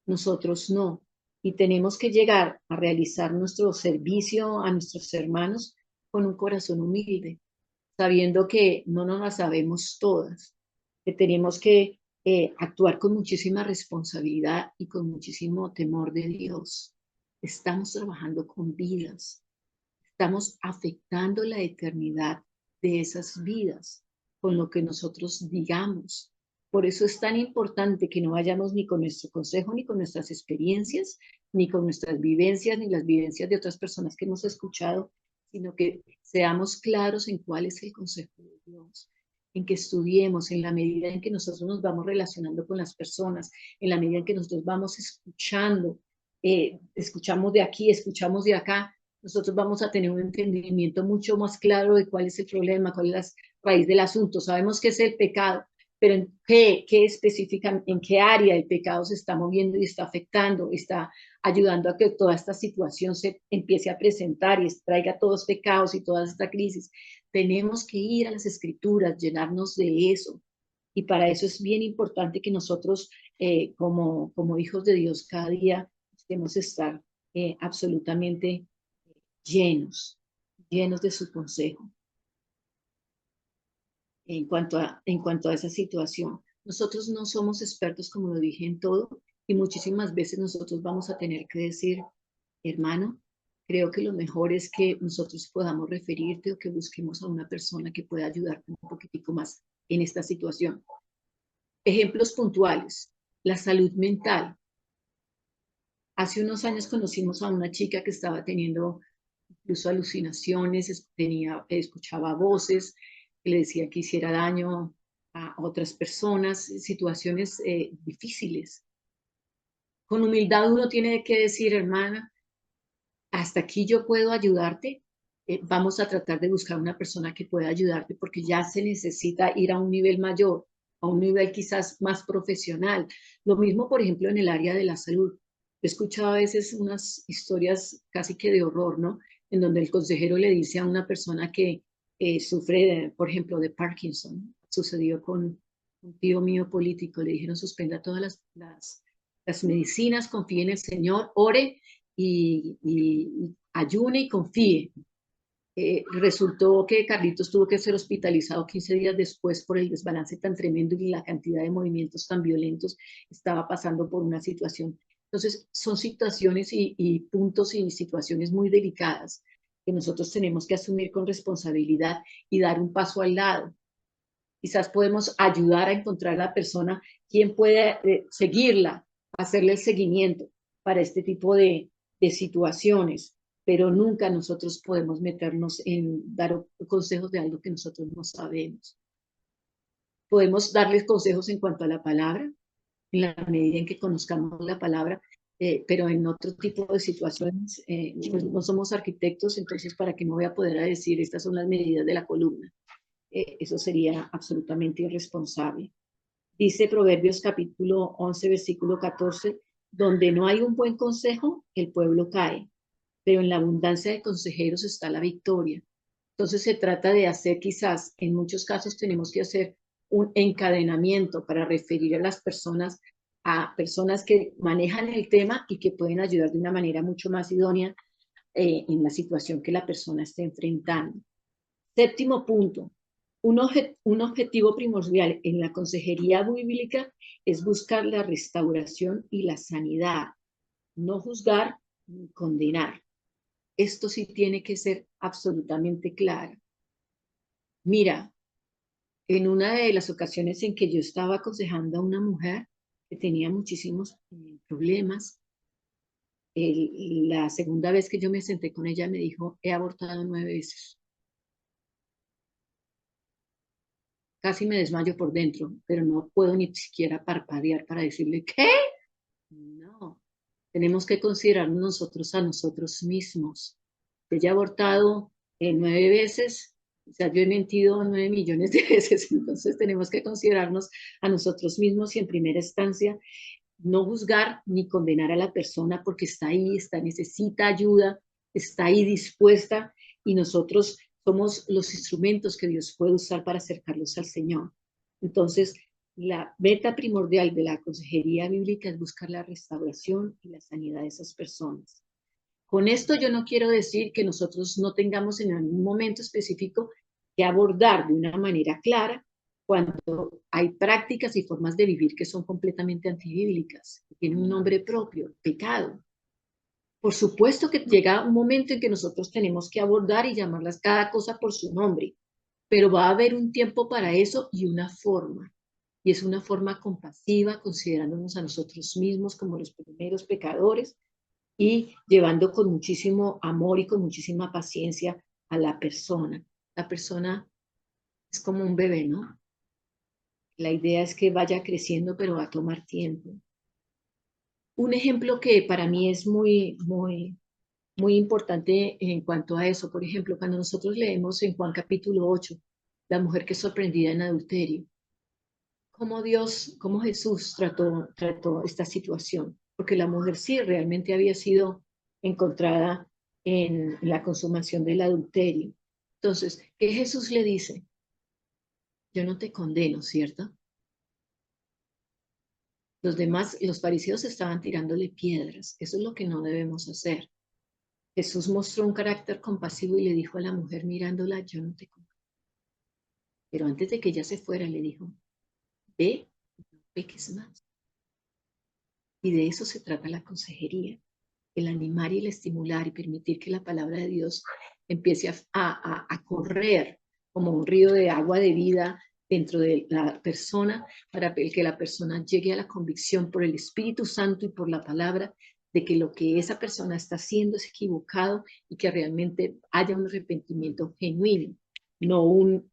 Nosotros no. Y tenemos que llegar a realizar nuestro servicio a nuestros hermanos con un corazón humilde, sabiendo que no nos las sabemos todas, que tenemos que actuar con muchísima responsabilidad y con muchísimo temor de Dios. Estamos trabajando con vidas, estamos afectando la eternidad de esas vidas con lo que nosotros digamos. Por eso es tan importante que no vayamos ni con nuestro consejo, ni con nuestras experiencias, ni con nuestras vivencias, ni las vivencias de otras personas que hemos escuchado, sino que seamos claros en cuál es el consejo de Dios, en que estudiemos en la medida en que nosotros nos vamos relacionando con las personas, en la medida en que nosotros vamos escuchando, escuchamos de aquí, escuchamos de acá, nosotros vamos a tener un entendimiento mucho más claro de cuál es el problema, cuál es la raíz del asunto. Sabemos que es el pecado, pero en qué específicamente, en qué área el pecado se está moviendo y está afectando, está ayudando a que toda esta situación se empiece a presentar y traiga todos los pecados y toda esta crisis. Tenemos que ir a las escrituras, llenarnos de eso. Y para eso es bien importante que nosotros, como hijos de Dios, cada día debemos estar absolutamente llenos, llenos de su consejo en cuanto a esa situación. Nosotros no somos expertos, como lo dije, en todo, y muchísimas veces nosotros vamos a tener que decir, hermano, creo que lo mejor es que nosotros podamos referirte o que busquemos a una persona que pueda ayudarte un poquitico más en esta situación. Ejemplos puntuales, la salud mental. Hace unos años conocimos a una chica que estaba teniendo incluso alucinaciones, escuchaba voces, que le decía que hiciera daño a otras personas, situaciones difíciles. Con humildad uno tiene que decir, hermana, hasta aquí yo puedo ayudarte, vamos a tratar de buscar una persona que pueda ayudarte porque ya se necesita ir a un nivel mayor, a un nivel quizás más profesional. Lo mismo, por ejemplo, en el área de la salud. He escuchado a veces unas historias casi que de horror, ¿no? En donde el consejero le dice a una persona que sufre, por ejemplo, de Parkinson. Sucedió con un tío mío político. Le dijeron suspenda todas las medicinas, confíe en el Señor, ore y ayune y confíe. Resultó que Carlitos tuvo que ser hospitalizado 15 días después por el desbalance tan tremendo y la cantidad de movimientos tan violentos. Estaba pasando por una situación. Entonces, son situaciones y puntos y situaciones muy delicadas que nosotros tenemos que asumir con responsabilidad y dar un paso al lado. Quizás podemos ayudar a encontrar a la persona, quien puede seguirla, hacerle el seguimiento para este tipo de situaciones, pero nunca nosotros podemos meternos en dar consejos de algo que nosotros no sabemos. Podemos darles consejos en cuanto a la palabra, en la medida en que conozcamos la palabra, pero en otro tipo de situaciones, pues no somos arquitectos, entonces para que no voy a poder decir estas son las medidas de la columna. Eso sería absolutamente irresponsable. Dice Proverbios capítulo 11, versículo 14, donde no hay un buen consejo, el pueblo cae, pero en la abundancia de consejeros está la victoria. Entonces se trata de hacer, quizás en muchos casos tenemos que hacer un encadenamiento para referir a personas que manejan el tema y que pueden ayudar de una manera mucho más idónea en la situación que la persona esté enfrentando. Séptimo punto, un objetivo primordial en la consejería bíblica es buscar la restauración y la sanidad, no juzgar ni condenar. Esto sí tiene que ser absolutamente claro. Mira, en una de las ocasiones en que yo estaba aconsejando a una mujer que tenía muchísimos problemas, la segunda vez que yo me senté con ella me dijo, he abortado 9 veces. Casi me desmayo por dentro, pero no puedo ni siquiera parpadear para decirle, ¿qué? No, tenemos que considerarnos nosotros a nosotros mismos. Ella ha abortado 9 veces, o sea, yo he mentido 9 millones de veces, entonces tenemos que considerarnos a nosotros mismos y en primera instancia no juzgar ni condenar a la persona porque está ahí, necesita ayuda, está ahí dispuesta y nosotros somos los instrumentos que Dios puede usar para acercarlos al Señor. Entonces, la meta primordial de la consejería bíblica es buscar la restauración y la sanidad de esas personas. Con esto yo no quiero decir que nosotros no tengamos en algún momento específico que abordar de una manera clara cuando hay prácticas y formas de vivir que son completamente antibíblicas, que tienen un nombre propio, pecado. Por supuesto que llega un momento en que nosotros tenemos que abordar y llamarlas cada cosa por su nombre, pero va a haber un tiempo para eso y una forma. Y es una forma compasiva, considerándonos a nosotros mismos como los primeros pecadores y llevando con muchísimo amor y con muchísima paciencia a la persona. La persona es como un bebé, ¿no? La idea es que vaya creciendo, pero va a tomar tiempo. Un ejemplo que para mí es muy importante en cuanto a eso, por ejemplo, cuando nosotros leemos en Juan capítulo 8, la mujer que es sorprendida en adulterio, cómo Jesús trató esta situación, porque la mujer sí realmente había sido encontrada en la consumación del adulterio. Entonces, ¿qué Jesús le dice? Yo no te condeno, ¿cierto? Los demás, los fariseos estaban tirándole piedras. Eso es lo que no debemos hacer. Jesús mostró un carácter compasivo y le dijo a la mujer mirándola, yo no te condeno. Pero antes de que ella se fuera, le dijo, ve, no peques más. Y de eso se trata la consejería, el animar y el estimular y permitir que la palabra de Dios empiece a correr como un río de agua de vida dentro de la persona, para que la persona llegue a la convicción por el Espíritu Santo y por la palabra de que lo que esa persona está haciendo es equivocado y que realmente haya un arrepentimiento genuino, no un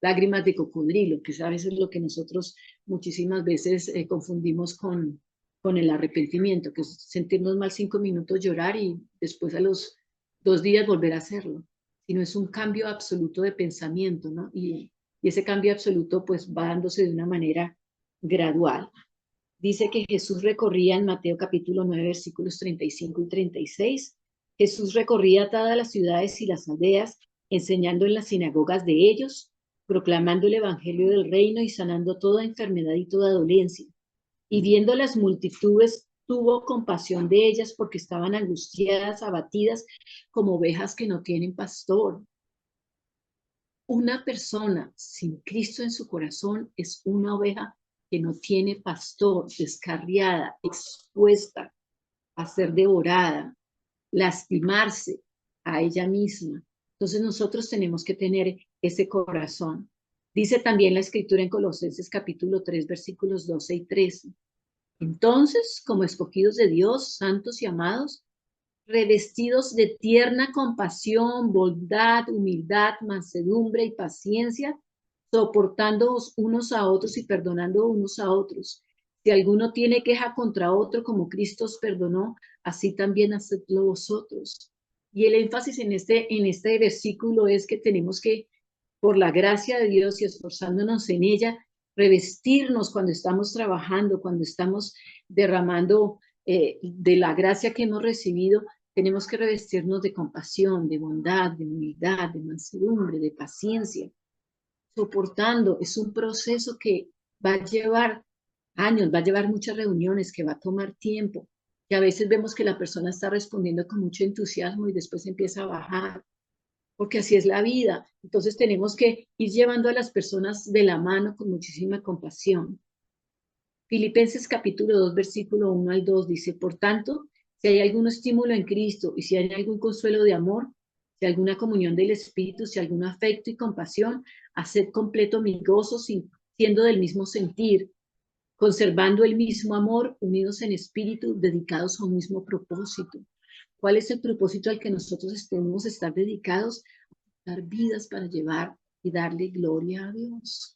lágrimas de cocodrilo, que a veces es lo que nosotros muchísimas veces confundimos con el arrepentimiento, que es sentirnos mal 5 minutos, llorar y después a los 2 días volver a hacerlo, sino es un cambio absoluto de pensamiento, ¿no? Y ese cambio absoluto pues va dándose de una manera gradual. Dice que Jesús recorría en Mateo capítulo 9, versículos 35 y 36. Jesús recorría todas las ciudades y las aldeas, enseñando en las sinagogas de ellos, proclamando el evangelio del reino y sanando toda enfermedad y toda dolencia. Y viendo las multitudes, tuvo compasión de ellas porque estaban angustiadas, abatidas, como ovejas que no tienen pastor. Una persona sin Cristo en su corazón es una oveja que no tiene pastor, descarriada, expuesta a ser devorada, lastimarse a ella misma. Entonces nosotros tenemos que tener ese corazón Dice también la escritura en Colosenses capítulo 3, versículos 12 y 13. Entonces, como escogidos de Dios, santos y amados, revestidos de tierna compasión, bondad, humildad, mansedumbre y paciencia, soportándoos unos a otros y perdonando unos a otros. Si alguno tiene queja contra otro, como Cristo os perdonó, así también hacedlo vosotros. Y el énfasis en este versículo es que tenemos que, por la gracia de Dios y esforzándonos en ella, revestirnos cuando estamos trabajando, cuando estamos derramando de la gracia que hemos recibido. Tenemos que revestirnos de compasión, de bondad, de humildad, de mansedumbre, de paciencia, soportando. Es un proceso que va a llevar años, va a llevar muchas reuniones, que va a tomar tiempo. Y a veces vemos que la persona está respondiendo con mucho entusiasmo y después empieza a bajar, porque así es la vida. Entonces tenemos que ir llevando a las personas de la mano con muchísima compasión. Filipenses capítulo 2, versículo 1 al 2 dice, por tanto, si hay algún estímulo en Cristo y si hay algún consuelo de amor, si hay alguna comunión del Espíritu, si hay algún afecto y compasión, haced completo mi gozo siendo del mismo sentir, conservando el mismo amor, unidos en espíritu, dedicados a un mismo propósito. ¿Cuál es el propósito al que nosotros debemos estar dedicados? Dar vidas para llevar y darle gloria a Dios.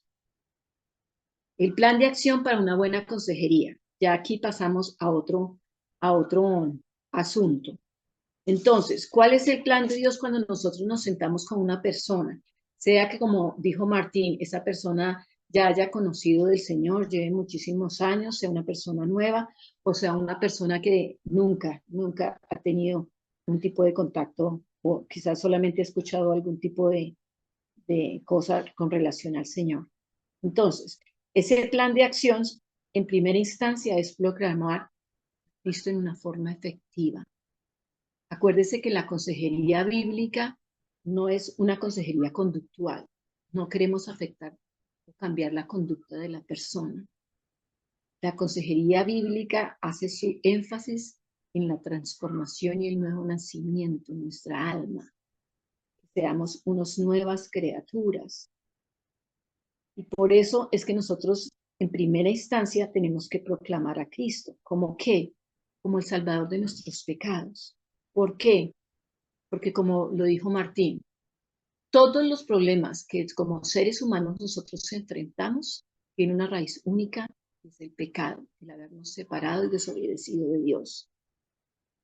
El plan de acción para una buena consejería. Ya aquí pasamos a otro asunto. Entonces, ¿cuál es el plan de Dios cuando nosotros nos sentamos con una persona? Sea que, como dijo Martín, esa persona ya haya conocido del Señor, lleve muchísimos años, sea una persona nueva, o sea una persona que nunca ha tenido un tipo de contacto, o quizás solamente ha escuchado algún tipo de cosa con relación al Señor. Entonces, ese plan de acción, en primera instancia, es proclamar a Cristo en una forma efectiva. Acuérdese que la consejería bíblica no es una consejería conductual. No queremos afectar o cambiar la conducta de la persona. La consejería bíblica hace su énfasis en la transformación y el nuevo nacimiento en nuestra alma. Que seamos unas nuevas criaturas. Y por eso es que nosotros, en primera instancia, tenemos que proclamar a Cristo. ¿Cómo qué? Como el Salvador de nuestros pecados. ¿Por qué? Porque como lo dijo Martín, todos los problemas que como seres humanos nosotros enfrentamos tienen una raíz única, es el pecado, el habernos separado y desobedecido de Dios.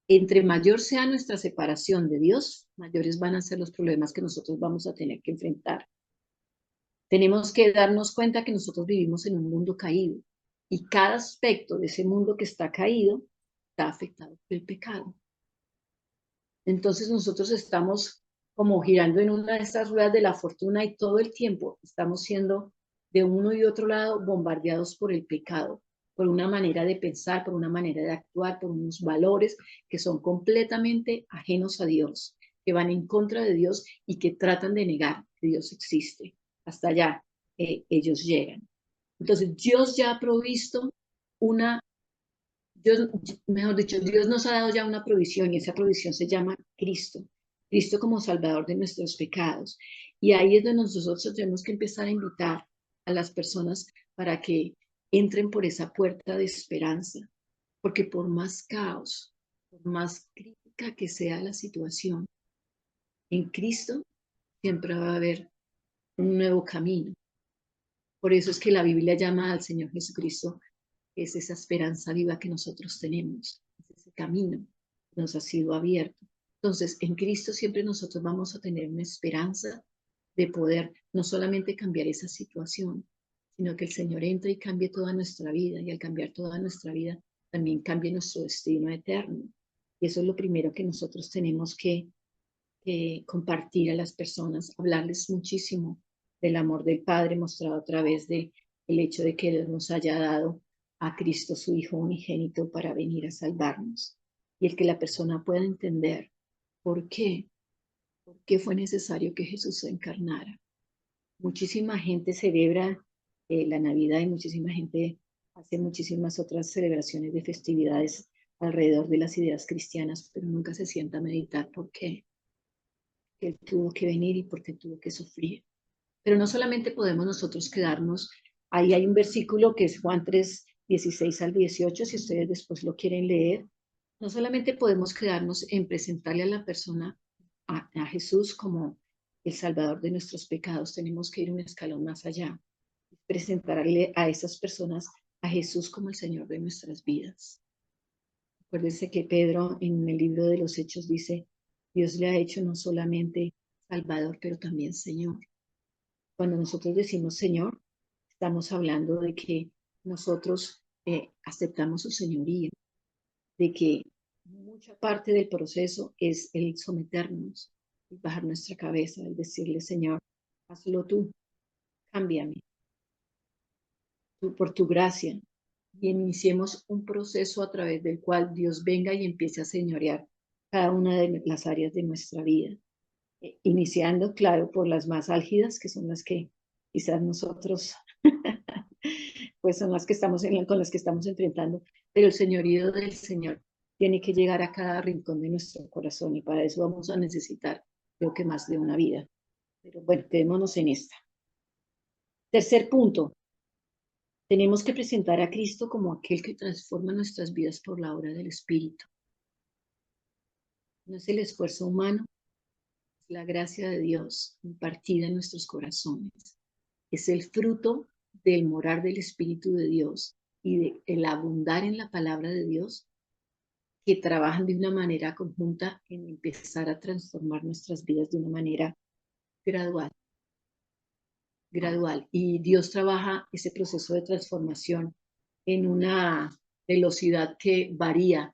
Entre mayor sea nuestra separación de Dios, mayores van a ser los problemas que nosotros vamos a tener que enfrentar. Tenemos que darnos cuenta que nosotros vivimos en un mundo caído y cada aspecto de ese mundo que está caído está afectado por el pecado. Entonces nosotros estamos como girando en una de estas ruedas de la fortuna y todo el tiempo estamos siendo de uno y otro lado bombardeados por el pecado, por una manera de pensar, por una manera de actuar, por unos valores que son completamente ajenos a Dios, que van en contra de Dios y que tratan de negar que Dios existe. Hasta allá ellos llegan. Entonces Dios ya ha provisto una Dios, mejor dicho, Dios nos ha dado ya una provisión y esa provisión se llama Cristo. Cristo como Salvador de nuestros pecados. Y ahí es donde nosotros tenemos que empezar a invitar a las personas para que entren por esa puerta de esperanza. Porque por más caos, por más crítica que sea la situación, en Cristo siempre va a haber un nuevo camino. Por eso es que la Biblia llama al Señor Jesucristo, es esa esperanza viva que nosotros tenemos, es ese camino que nos ha sido abierto. Entonces, en Cristo siempre nosotros vamos a tener una esperanza de poder no solamente cambiar esa situación, sino que el Señor entre y cambie toda nuestra vida, y al cambiar toda nuestra vida, también cambie nuestro destino eterno. Y eso es lo primero que nosotros tenemos que compartir a las personas, hablarles muchísimo del amor del Padre mostrado a través de el hecho de que Él nos haya dado a Cristo su Hijo unigénito para venir a salvarnos. Y el que la persona pueda entender por qué fue necesario que Jesús se encarnara. Muchísima gente celebra la Navidad y muchísima gente hace muchísimas otras celebraciones de festividades alrededor de las ideas cristianas, pero nunca se sienta a meditar por qué. Que Él tuvo que venir y porque tuvo que sufrir. Pero no solamente podemos nosotros quedarnos, ahí hay un versículo que es Juan 3, 16 al 18, si ustedes después lo quieren leer. No solamente podemos quedarnos en presentarle a la persona, a Jesús como el Salvador de nuestros pecados, tenemos que ir un escalón más allá, presentarle a esas personas a Jesús como el Señor de nuestras vidas. Acuérdense que Pedro en el libro de los Hechos dice, Dios le ha hecho no solamente Salvador, pero también Señor. Cuando nosotros decimos Señor, estamos hablando de que nosotros aceptamos su señoría, de que mucha parte del proceso es el someternos, el bajar nuestra cabeza, el decirle, Señor, hazlo tú, cámbiame por tu gracia, y iniciemos un proceso a través del cual Dios venga y empiece a señorear cada una de las áreas de nuestra vida. Iniciando, claro, por las más álgidas, que son las que quizás nosotros, pues son las que estamos con las que estamos enfrentando, pero el señorío del Señor tiene que llegar a cada rincón de nuestro corazón y para eso vamos a necesitar, creo que más de una vida. Pero bueno, quedémonos en esta. Tercer punto, tenemos que presentar a Cristo como aquel que transforma nuestras vidas por la obra del Espíritu. No es el esfuerzo humano, es la gracia de Dios impartida en nuestros corazones. Es el fruto del morar del Espíritu de Dios y del abundar en la palabra de Dios que trabajan de una manera conjunta en empezar a transformar nuestras vidas de una manera gradual. Gradual. Y Dios trabaja ese proceso de transformación en una velocidad que varía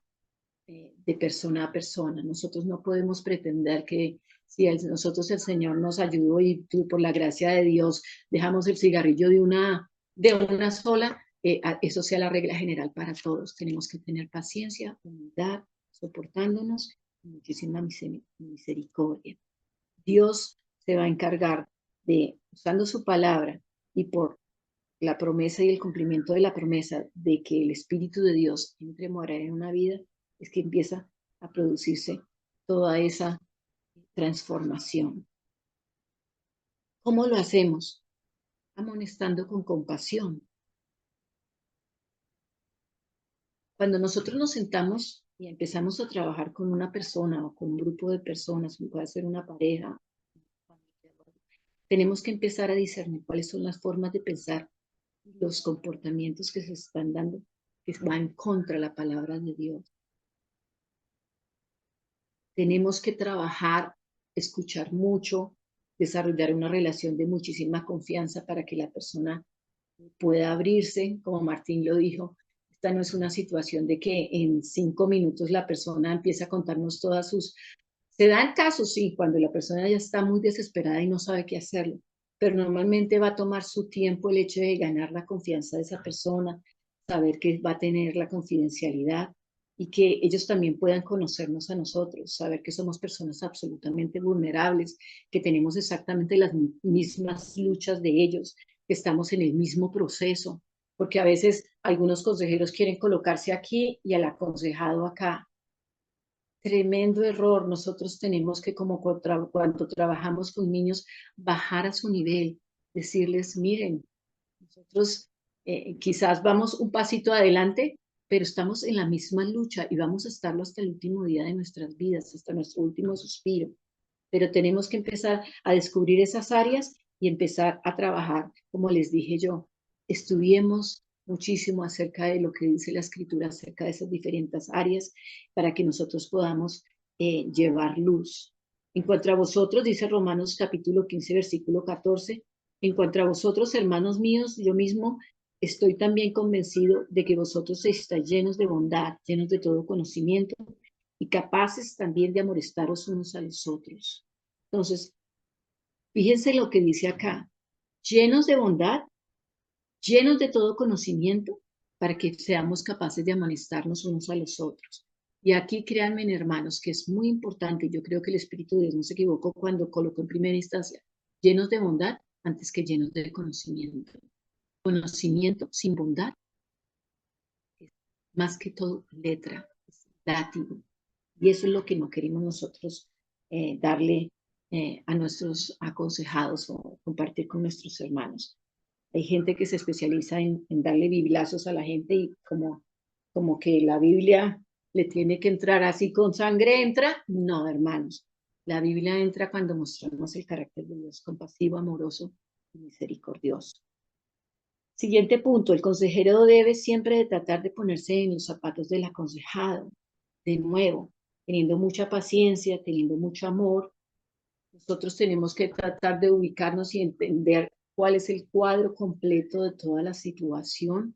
de persona a persona. Nosotros no podemos pretender que si nosotros el Señor nos ayudó y por la gracia de Dios dejamos el cigarrillo de una sola, eso sea la regla general para todos. Tenemos que tener paciencia, humildad, soportándonos y muchísima misericordia. Dios se va a encargar de, usando su palabra y por la promesa y el cumplimiento de la promesa de que el Espíritu de Dios entre a morar en una vida, es que empieza a producirse toda esa transformación. ¿Cómo lo hacemos? Amonestando con compasión. Cuando nosotros nos sentamos y empezamos a trabajar con una persona o con un grupo de personas, puede ser una pareja, tenemos que empezar a discernir cuáles son las formas de pensar, los comportamientos que se están dando, que van contra la palabra de Dios. Tenemos que trabajar, escuchar mucho, desarrollar una relación de muchísima confianza para que la persona pueda abrirse, como Martín lo dijo. Esta no es una situación de que en 5 minutos la persona empieza a contarnos todas sus... Se dan casos, sí, cuando la persona ya está muy desesperada y no sabe qué hacerlo, pero normalmente va a tomar su tiempo el hecho de ganar la confianza de esa persona, saber que va a tener la confidencialidad y que ellos también puedan conocernos a nosotros, saber que somos personas absolutamente vulnerables, que tenemos exactamente las mismas luchas de ellos, que estamos en el mismo proceso, porque a veces algunos consejeros quieren colocarse aquí y al aconsejado acá. Tremendo error. Nosotros tenemos que, como cuando trabajamos con niños, bajar a su nivel, decirles, miren, nosotros quizás vamos un pasito adelante, pero estamos en la misma lucha y vamos a estarlo hasta el último día de nuestras vidas, hasta nuestro último suspiro. Pero tenemos que empezar a descubrir esas áreas y empezar a trabajar, como les dije yo, estudiemos muchísimo acerca de lo que dice la escritura, acerca de esas diferentes áreas, para que nosotros podamos llevar luz. En cuanto a vosotros, dice Romanos capítulo 15, versículo 14, en cuanto a vosotros, hermanos míos, yo mismo estoy también convencido de que vosotros estáis llenos de bondad, llenos de todo conocimiento y capaces también de amonestaros unos a los otros. Entonces, fíjense lo que dice acá, llenos de bondad, llenos de todo conocimiento, para que seamos capaces de amonestarnos unos a los otros. Y aquí créanme, hermanos, que es muy importante, yo creo que el Espíritu de Dios no se equivocó cuando colocó en primera instancia, llenos de bondad antes que llenos de conocimiento. Conocimiento sin bondad es más que todo letra, es látigo. Y eso es lo que no queremos nosotros darle a nuestros aconsejados o compartir con nuestros hermanos. Hay gente que se especializa en darle biblazos a la gente y como que la Biblia le tiene que entrar así con sangre, entra. No, hermanos, la Biblia entra cuando mostramos el carácter de Dios compasivo, amoroso y misericordioso. Siguiente punto, el consejero debe siempre de tratar de ponerse en los zapatos del aconsejado, de nuevo, teniendo mucha paciencia, teniendo mucho amor. Nosotros tenemos que tratar de ubicarnos y entender cuál es el cuadro completo de toda la situación.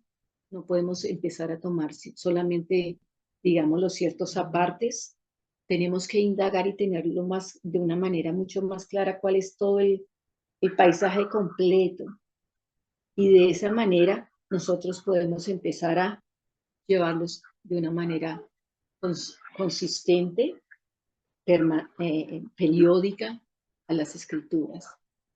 No podemos empezar a tomar solamente, digamos, los ciertos apartes. Tenemos que indagar y tenerlo más, de una manera mucho más clara cuál es todo el paisaje completo. Y de esa manera nosotros podemos empezar a llevarlos de una manera consistente, periódica a las escrituras.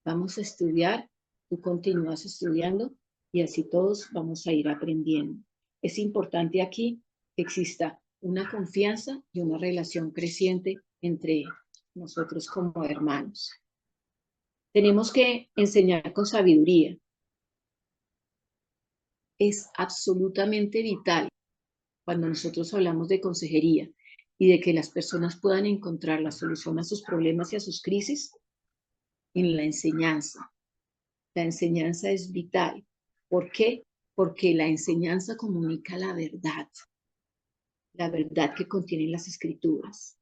Vamos a estudiar, tú continúas estudiando y así todos vamos a ir aprendiendo. Es importante aquí que exista una confianza y una relación creciente entre nosotros como hermanos. Tenemos que enseñar con sabiduría. Es absolutamente vital cuando nosotros hablamos de consejería y de que las personas puedan encontrar la solución a sus problemas y a sus crisis en la enseñanza. La enseñanza es vital. ¿Por qué? Porque la enseñanza comunica la verdad que contienen las escrituras.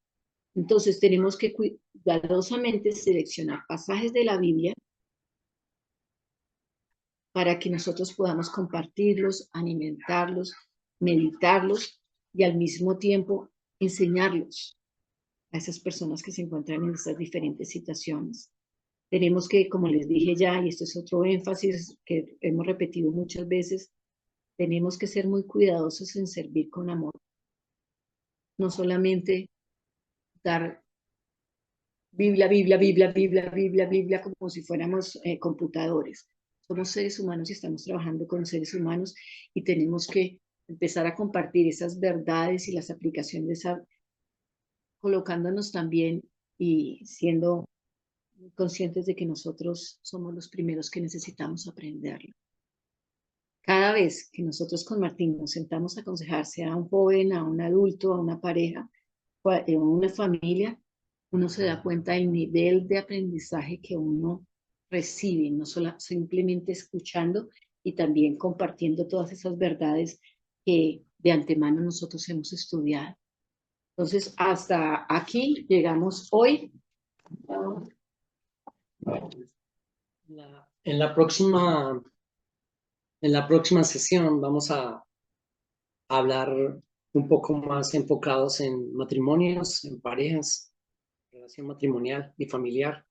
Entonces tenemos que cuidadosamente seleccionar pasajes de la Biblia para que nosotros podamos compartirlos, alimentarlos, meditarlos y al mismo tiempo enseñarlos a esas personas que se encuentran en estas diferentes situaciones. Tenemos que, como les dije ya, y esto es otro énfasis que hemos repetido muchas veces, tenemos que ser muy cuidadosos en servir con amor. No solamente dar Biblia, Biblia, Biblia, Biblia, Biblia, Biblia, como si fuéramos computadores. Somos seres humanos y estamos trabajando con seres humanos y tenemos que empezar a compartir esas verdades y las aplicaciones, colocándonos también y siendo conscientes de que nosotros somos los primeros que necesitamos aprenderlo. Cada vez que nosotros con Martín nos sentamos a aconsejar, sea a un joven, a un adulto, a una pareja, a una familia, uno se da cuenta del nivel de aprendizaje que uno recibe, no solo simplemente escuchando y también compartiendo todas esas verdades que de antemano nosotros hemos estudiado. Entonces, hasta aquí llegamos hoy. En la próxima sesión vamos a hablar un poco más enfocados en matrimonios, en parejas, relación matrimonial y familiar.